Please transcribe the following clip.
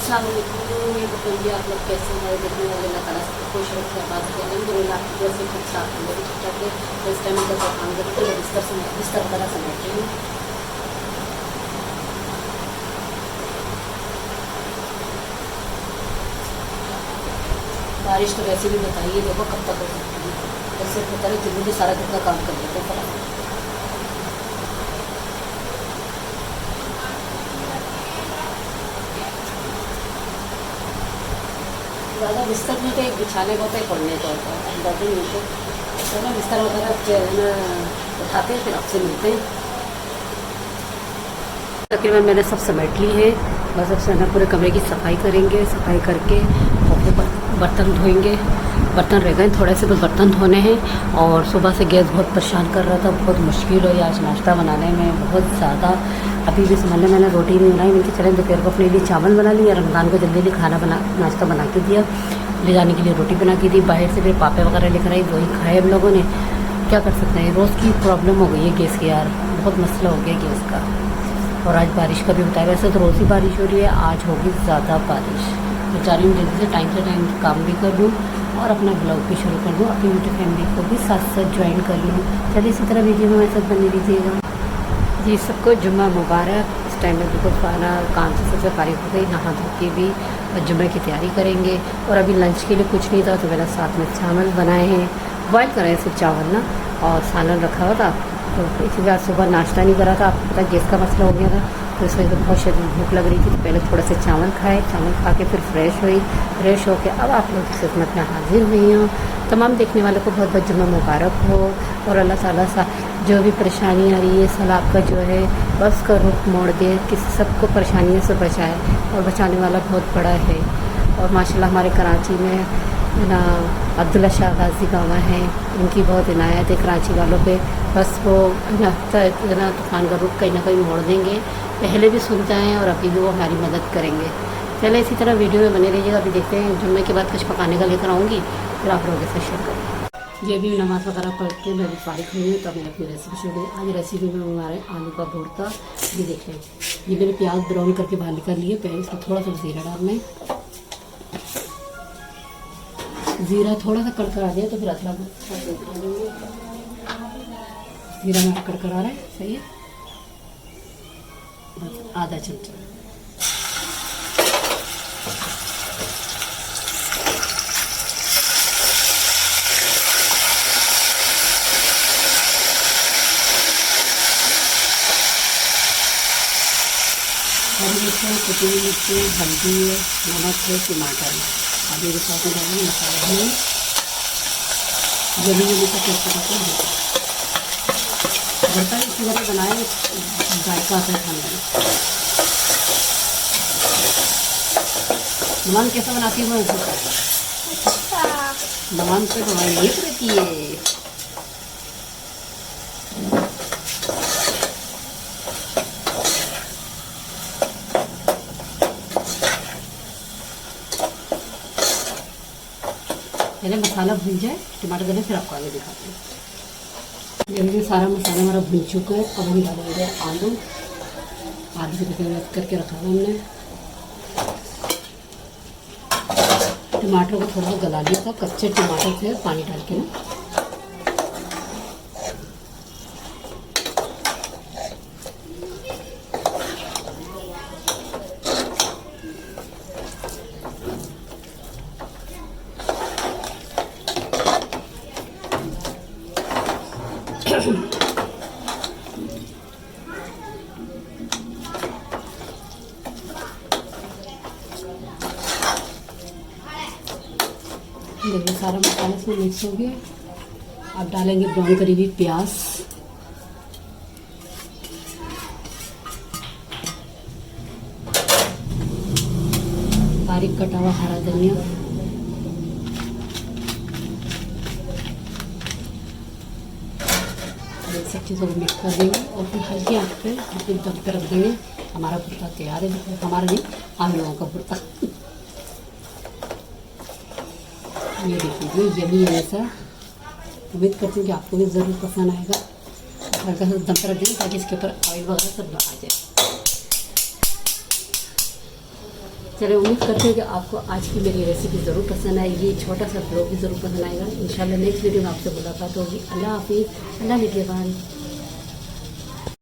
अस्सलाम वालेकुम, मैं बताऊँगी आप लोग कैसे हमारे देखने वाले अल्लाह ताला सबको खुश रखे आबाद करें। आपकी जैसे ठीक ठाक हम लोग ठीक ठाक है। तो इस टाइम का काम करते हैं, बिस्तर वगैरह समेटते हैं। बारिश तो वैसे भी बताइए, देखो कब तक हो सकती है। वैसे पता नहीं जल्दी सारा दिन का काम कर लेते हैं। ज़्यादा बिस्तर में तो एक बिछाने को तो पड़ने को होता है, अंदर नीचे चलो बिस्तर वगैरह उठाते हैं, फिर आपसे मिलते हैं। तकरीबन मैंने सब समेट ली है, बस अब से पूरे कमरे की सफाई करेंगे। सफाई करके और फिर बर्तन धोएंगे। बर्तन रह गए थोड़े से, बस बर्तन धोने हैं। और सुबह से गैस बहुत परेशान कर रहा था, बहुत मुश्किल हुई आज नाश्ता बनाने में बहुत ज़्यादा। अभी भी समझ लें मैंने रोटी नहीं बनाई, मैंने चलें दोपहर को अपने लिए चावल बना लिया, रमज़ान को जल्दी खाना नाश्ता बना के दिया, ले जाने के लिए रोटी बना के दी। बाहर से फिर पापे वगैरह लेकर आई, वही खाए हम लोगों ने। क्या कर सकते हैं, रोज़ की प्रॉब्लम हो गई है गैस की यार, बहुत मसला हो गया गैस का। और आज बारिश का भी बताया, वैसे तो रोज़ ही बारिश हो रही है, आज होगी ज़्यादा बारिश। तो चाह रही हूँ जल्दी से टाइम काम भी कर लूँ और अपना ब्लॉग भी शुरू कर दूँ, अपनी यूट्यूब फैमिली को भी साथ साथ ज्वाइन कर लूँ। चलिए इसी तरह वीडियो में मेरे साथ बने दीजिएगा जी। सबको जुम्मा मुबारक। इस टाइम में बिल्कुल खाना काम से सबसे फारिग हो गई, नहा धो के भी और जुम्मे की तैयारी करेंगे। और अभी लंच के लिए कुछ नहीं था, तो मेरा साथ में चावल बनाए हैं, बॉयल कराए सिर्फ चावल ना, और सालन रखा हुआ था। तो इसी बात सुबह नाश्ता नहीं करा था, आपको पता गैस का मसला हो गया था, तो इस वजह से बहुत शरीर भूख लग रही थी। तो पहले थोड़ा सा चावल खाए, चावल खा के फिर फ्रेश हुई। फ्रेश होकर अब आप लोगों की खिदमत में हाजिर हुई हूँ। तमाम देखने वालों को बहुत बहुत जुम्मा मुबारक हो, और अल्लाह ताला सा जो भी परेशानी आ रही है सलाब का जो है बस का रुख मोड़ दे, किसी सबको परेशानियों से बचाए, और बचाने वाला बहुत बड़ा है। और माशाल्लाह हमारे कराची में ना अब्दुल्ला शाह गाजी गाँव है, उनकी बहुत इनायत है कराची वालों पे। बस वो ना तूफ़ान का रुख कहीं ना कहीं मोड़ देंगे, पहले भी सुनते हैं और अभी भी वो हमारी मदद करेंगे। चले इसी तरह वीडियो में बने रहिएगा। अभी देखते हैं जुम्मे के बाद कुछ पकाने का लेकर आऊँगी, फिर आप लोगों के साथ शेयर करूँगी। ये भी नमाज़ वगैरह पढ़ के मैं भी फारिग हुई हूँ, तो मैंने अपनी रेसिपी शुरू की। आज रेसिपी में हमारे आलू का भुर्ता, ये देख लें। ये मैंने प्याज ब्राउन करके बाहर निकाल लिए, पहले इसमें थोड़ा सा ज़ीरा डालना है। ज़ीरा थोड़ा सा कड़कड़ा दिया तो फिर अदरक, ज़ीरा में कड़कड़ा रहा है, सही है, बस आधा चमचा। हरी मिर्च, कुटी मिर्च, हल्दी, नमक, टमाटर। अब मेरे साथ में डालेंगे मसाला में जल्दी से पेस्ट करके भरता है। इसी तरह बनाए जायका आता है खाने में। नमक कैसे बनाती हूँ मैं, नमक से बनाई नहीं रहती है। पहले मसाला भून जाए, टमाटर डालें, फिर आपको आगे दिखाते हैं। जल्दी सारा मसाला हमारा भून चुका है। अब हम डालेंगे आलू, आलू से करके रखा है हमने। टमाटर को थोड़ा सा गला लिया था, कच्चे टमाटर से पानी डाल के ना। देखिए सारा मसाला इसमें मिक्स हो गया। अब डालेंगे ब्राउन करी हुई प्याज, बारीक कटा हुआ हरा धनिया, सब चीज़ों को मिक्स कर देंगे और फिर हल्की आंच पे दम पे रख देंगे। हमारा भुर्ता तैयार है, हमारा नहीं हम लोगों का भुर्ता। ये देखिए यमी ऐसा, उम्मीद करती हूँ कि आपको भी ज़रूर पसंद आएगा। हल्का सा दम पर रख देंगे ताकि इसके ऊपर ऑयल वगैरह सब ना आ जाए। चलिए उम्मीद करते हैं कि आपको आज की मेरी रेसिपी ज़रूर पसंद आएगी, छोटा सा ब्लॉग भी ज़रूर पसंद आएगा। इंशाल्लाह नेक्स्ट वीडियो में आपसे मुलाकात होगी। अल्लाह हाफिज़, अल्लाह निगहबान।